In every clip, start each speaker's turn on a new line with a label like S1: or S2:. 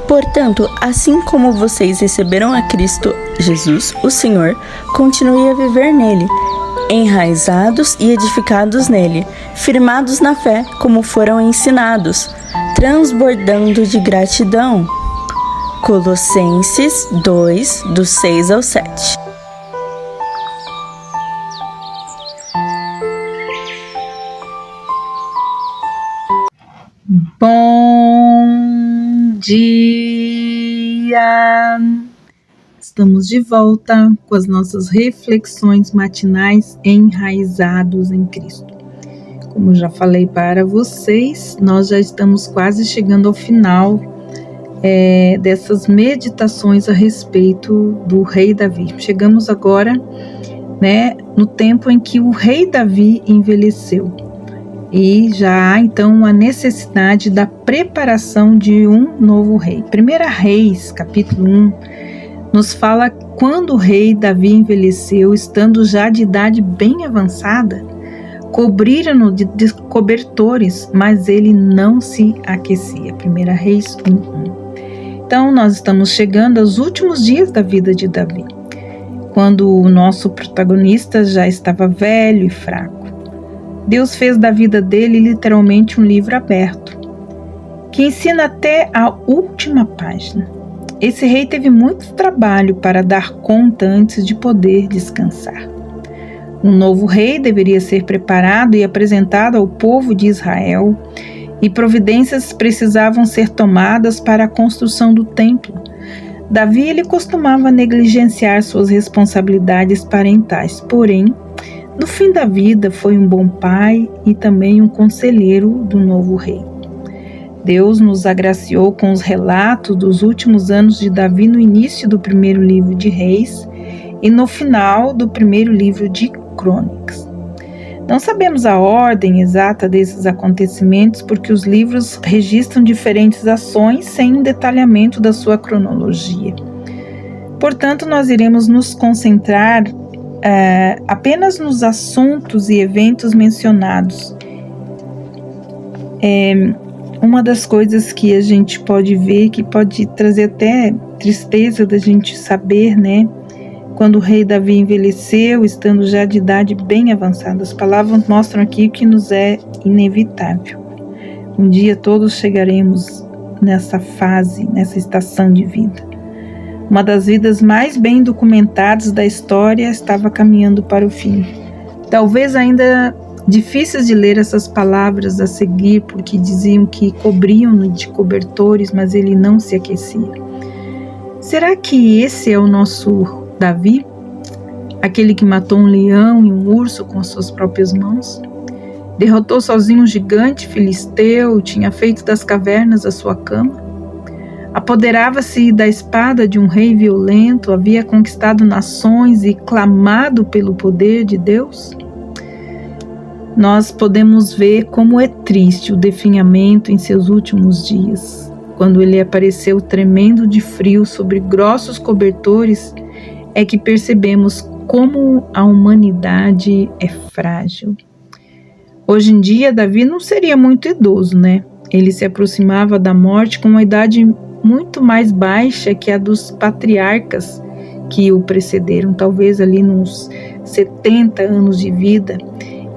S1: Portanto, assim como vocês receberam a Cristo Jesus, o Senhor, continue a viver nele, enraizados e edificados nele, firmados na fé, como foram ensinados, transbordando de gratidão. Colossenses 2, do 6 ao 7.
S2: Bom dia! Estamos de volta com as nossas reflexões matinais enraizados em Cristo. Como já falei para vocês, nós já estamos quase chegando ao final dessas meditações a respeito do rei Davi. Chegamos agora, no tempo em que o rei Davi envelheceu. E já há então a necessidade da preparação de um novo rei. 1 Reis, capítulo 1, nos fala quando o rei Davi envelheceu, estando já de idade bem avançada, cobriram-no de cobertores, mas ele não se aquecia. 1 Reis 1:1. Então nós estamos chegando aos últimos dias da vida de Davi, quando o nosso protagonista já estava velho e fraco. Deus fez da vida dele literalmente um livro aberto, que ensina até a última página. Esse rei teve muito trabalho para dar conta antes de poder descansar. Um novo rei deveria ser preparado e apresentado ao povo de Israel, e providências precisavam ser tomadas para a construção do templo. Davi ele costumava negligenciar suas responsabilidades parentais, porém, no fim da vida, foi um bom pai e também um conselheiro do novo rei. Deus nos agraciou com os relatos dos últimos anos de Davi no início do primeiro livro de Reis e no final do primeiro livro de Crônicas. Não sabemos a ordem exata desses acontecimentos porque os livros registram diferentes ações sem um detalhamento da sua cronologia. Portanto, nós iremos nos concentrar apenas nos assuntos e eventos mencionados. Uma das coisas que a gente pode ver, que pode trazer até tristeza da gente saber, quando o rei Davi envelheceu, estando já de idade bem avançada. As palavras mostram aqui que nos é inevitável. Um dia todos chegaremos nessa fase, nessa estação de vida. Uma das vidas mais bem documentadas da história estava caminhando para o fim. Talvez ainda difíceis de ler essas palavras a seguir, porque diziam que cobriam-no de cobertores, mas ele não se aquecia. Será que esse é o nosso Davi? Aquele que matou um leão e um urso com suas próprias mãos? Derrotou sozinho um gigante filisteu, tinha feito das cavernas a sua cama? Apoderava-se da espada de um rei violento, havia conquistado nações e clamado pelo poder de Deus? Nós podemos ver como é triste o definhamento em seus últimos dias. Quando ele apareceu tremendo de frio sobre grossos cobertores, é que percebemos como a humanidade é frágil. Hoje em dia, Davi não seria muito idoso, Ele se aproximava da morte com uma idade muito mais baixa que a dos patriarcas que o precederam, talvez ali nos 70 anos de vida.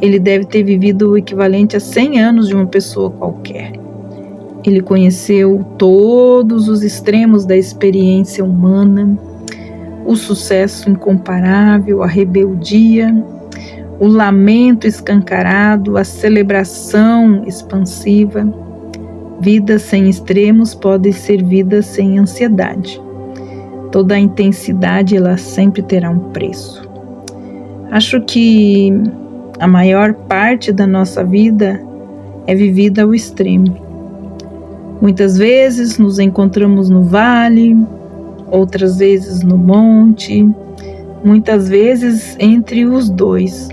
S2: Ele deve ter vivido o equivalente a 100 anos de uma pessoa qualquer. Ele conheceu todos os extremos da experiência humana, o sucesso incomparável, a rebeldia, o lamento escancarado, a celebração expansiva. Vida sem extremos pode ser vida sem ansiedade. Toda a intensidade, ela sempre terá um preço. Acho que a maior parte da nossa vida é vivida ao extremo. Muitas vezes nos encontramos no vale, outras vezes no monte, muitas vezes entre os dois.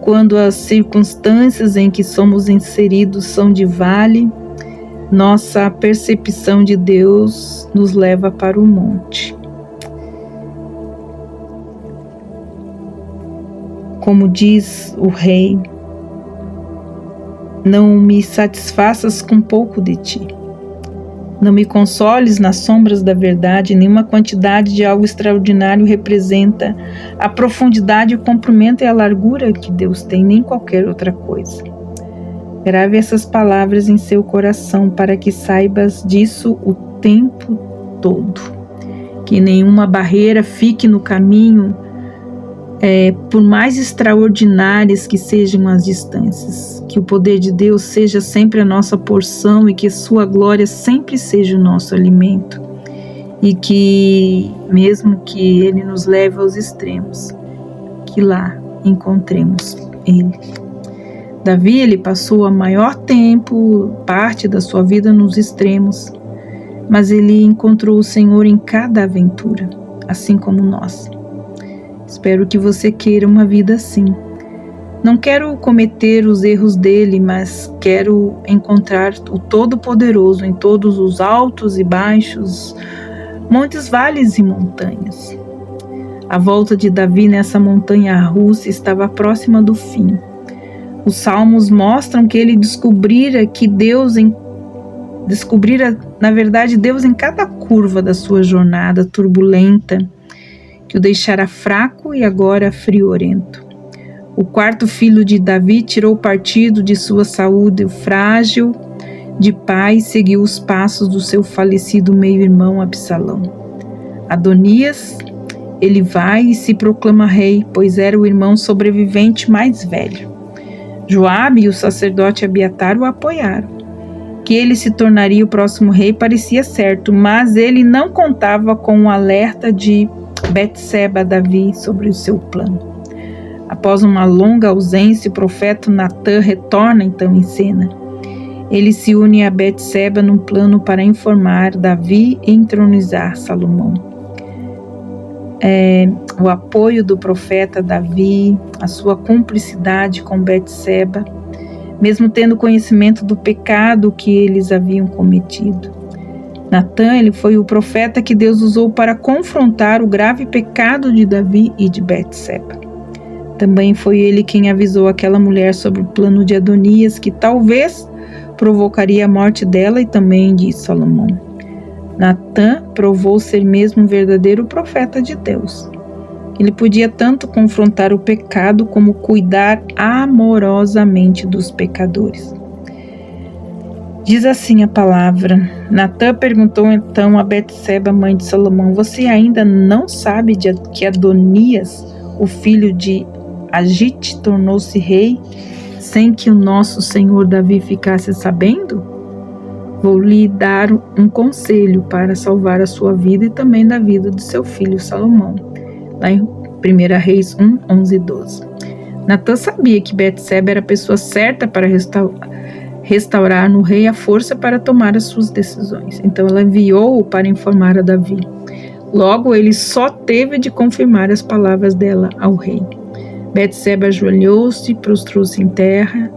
S2: Quando as circunstâncias em que somos inseridos são de vale, nossa percepção de Deus nos leva para o monte. Como diz o rei, não me satisfaças com pouco de ti. Não me consoles nas sombras da verdade, nenhuma quantidade de algo extraordinário representa a profundidade, o comprimento e a largura que Deus tem, nem qualquer outra coisa. Grave essas palavras em seu coração para que saibas disso o tempo todo. Que nenhuma barreira fique no caminho, por mais extraordinárias que sejam as distâncias. Que o poder de Deus seja sempre a nossa porção e que sua glória sempre seja o nosso alimento. E que, mesmo que Ele nos leve aos extremos, que lá encontremos Ele. Davi, ele passou a maior tempo, parte da sua vida nos extremos, mas ele encontrou o Senhor em cada aventura, assim como nós. Espero que você queira uma vida assim. Não quero cometer os erros dele, mas quero encontrar o Todo-Poderoso em todos os altos e baixos, montes, vales e montanhas. A volta de Davi nessa montanha russa estava próxima do fim. Os salmos mostram que ele descobrira na verdade, Deus em cada curva da sua jornada turbulenta, que o deixara fraco e agora friorento. O quarto filho de Davi tirou partido de sua saúde frágil de pai e seguiu os passos do seu falecido meio-irmão Absalão. Adonias, ele vai e se proclama rei, pois era o irmão sobrevivente mais velho. Joabe e o sacerdote Abiatar o apoiaram. Que ele se tornaria o próximo rei parecia certo, mas ele não contava com o alerta de Betseba a Davi sobre o seu plano. Após uma longa ausência, o profeta Natã retorna então em cena. Ele se une a Betseba num plano para informar Davi e entronizar Salomão. O apoio do profeta Davi, a sua cumplicidade com Betseba, mesmo tendo conhecimento do pecado que eles haviam cometido. Natã, ele foi o profeta que Deus usou para confrontar o grave pecado de Davi e de Betseba. Também foi ele quem avisou aquela mulher sobre o plano de Adonias, que talvez provocaria a morte dela e também de Salomão. Natã provou ser mesmo um verdadeiro profeta de Deus. Ele podia tanto confrontar o pecado como cuidar amorosamente dos pecadores. Diz assim a palavra: Natã perguntou então a Betseba, mãe de Salomão: você ainda não sabe que Adonias, o filho de Agite, tornou-se rei sem que o nosso senhor Davi ficasse sabendo? Vou lhe dar um conselho para salvar a sua vida e também da vida de seu filho Salomão. Lá em 1 Reis 1, 11 e 12. Natã sabia que Betseba era a pessoa certa para restaurar no rei a força para tomar as suas decisões. Então ela enviou-o para informar a Davi. Logo, ele só teve de confirmar as palavras dela ao rei. Betseba ajoelhou-se e prostrou-se em terra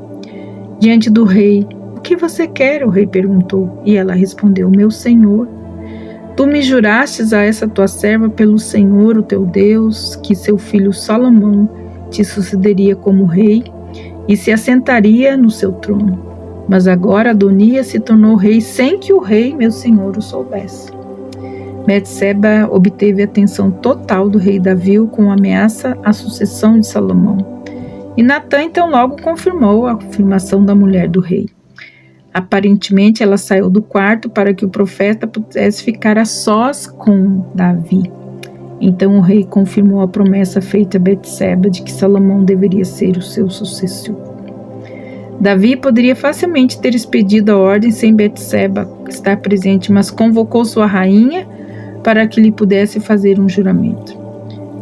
S2: diante do rei. O que você quer? O rei perguntou. E ela respondeu: meu senhor, tu me jurastes a essa tua serva pelo Senhor, o teu Deus, que seu filho Salomão te sucederia como rei e se assentaria no seu trono. Mas agora Adonias se tornou rei sem que o rei, meu senhor, o soubesse. Betseba obteve a atenção total do rei Davi com ameaça à sucessão de Salomão. E Natã então logo confirmou a afirmação da mulher do rei. Aparentemente ela saiu do quarto para que o profeta pudesse ficar a sós com Davi. Então o rei confirmou a promessa feita a Betseba de que Salomão deveria ser o seu sucessor. Davi poderia facilmente ter expedido a ordem sem Betseba estar presente, mas convocou sua rainha para que lhe pudesse fazer um juramento.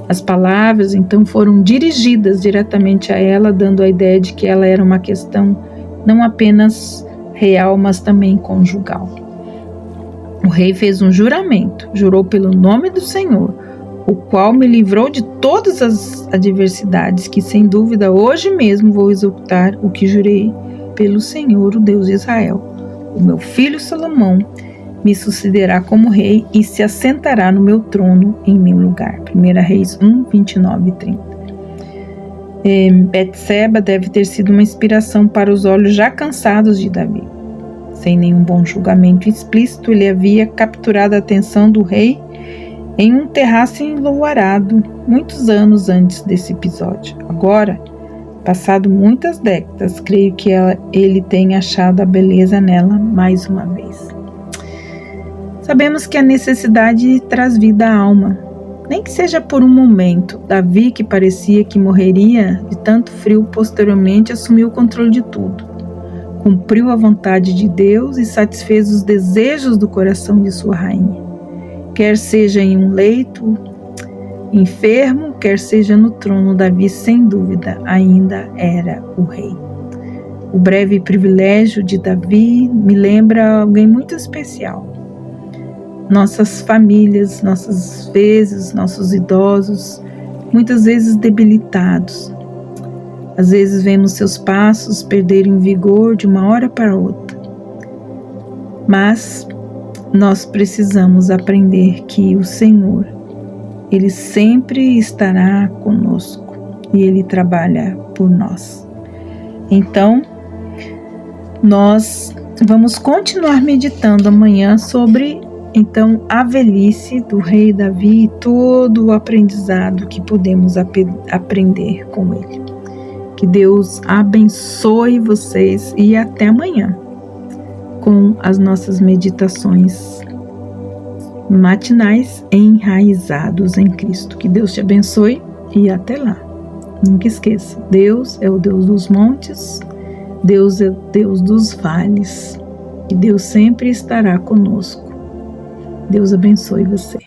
S2: As palavras então foram dirigidas diretamente a ela, dando a ideia de que ela era uma questão não apenas real, mas também conjugal. O rei fez um juramento, jurou pelo nome do Senhor, o qual me livrou de todas as adversidades, que sem dúvida hoje mesmo vou executar o que jurei pelo Senhor, o Deus de Israel. O meu filho Salomão me sucederá como rei e se assentará no meu trono em meu lugar. 1 Reis 1, 29 e 30. Betseba deve ter sido uma inspiração para os olhos já cansados de Davi. Sem nenhum bom julgamento explícito, ele havia capturado a atenção do rei em um terraço enluarado, muitos anos antes desse episódio. Agora, passado muitas décadas, creio que ele tem achado a beleza nela mais uma vez. Sabemos que a necessidade traz vida à alma, nem que seja por um momento. Davi, que parecia que morreria de tanto frio, posteriormente assumiu o controle de tudo. Cumpriu a vontade de Deus e satisfez os desejos do coração de sua rainha. Quer seja em um leito enfermo, quer seja no trono, Davi, sem dúvida, ainda era o rei. O breve privilégio de Davi me lembra alguém muito especial. Nossas famílias, nossos idosos, muitas vezes debilitados. Às vezes vemos seus passos perderem vigor de uma hora para outra. Mas nós precisamos aprender que o Senhor, Ele sempre estará conosco e Ele trabalha por nós. Então, nós vamos continuar meditando amanhã sobre a velhice do rei Davi e todo o aprendizado que podemos aprender com ele. Que Deus abençoe vocês e até amanhã com as nossas meditações matinais enraizados em Cristo. Que Deus te abençoe e até lá. Nunca esqueça, Deus é o Deus dos montes, Deus é o Deus dos vales e Deus sempre estará conosco. Deus abençoe você.